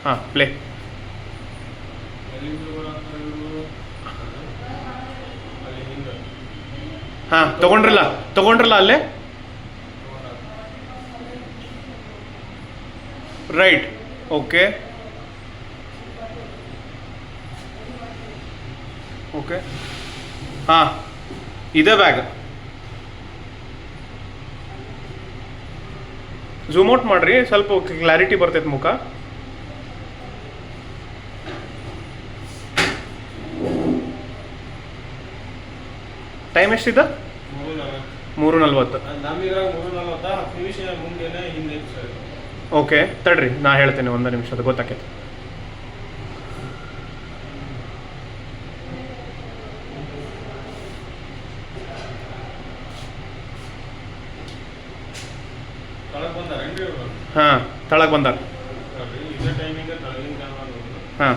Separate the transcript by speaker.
Speaker 1: ಹಾಂ ಪ್ಲೇ. ಹಾಂ ತಗೊಂಡ್ರಲ್ಲ ಅಲ್ಲೇ. ರೈಟ್. ಓಕೆ ಓಕೆ ಹಾಂ ಇದೇ ಬ್ಯಾಗ್. ಝೂಮ್ ಔಟ್ ಮಾಡಿರಿ, ಸ್ವಲ್ಪ ಕ್ಲಾರಿಟಿ ಬರ್ತೈತೆ ಮುಖ. ಟೈಮ್ ಎಷ್ಟಿದೆ? 3:40. ಓಕೆ ತಡ್ರಿ, ನಾ ಹೇಳ್ತೇನೆ, 1 ನಿಮಿಷ, ಅದು ಗೊತ್ತಾಕೈತೆ. ಹಾಂ ತಳಗೆ ಬಂದಾರ. ಹಾಂ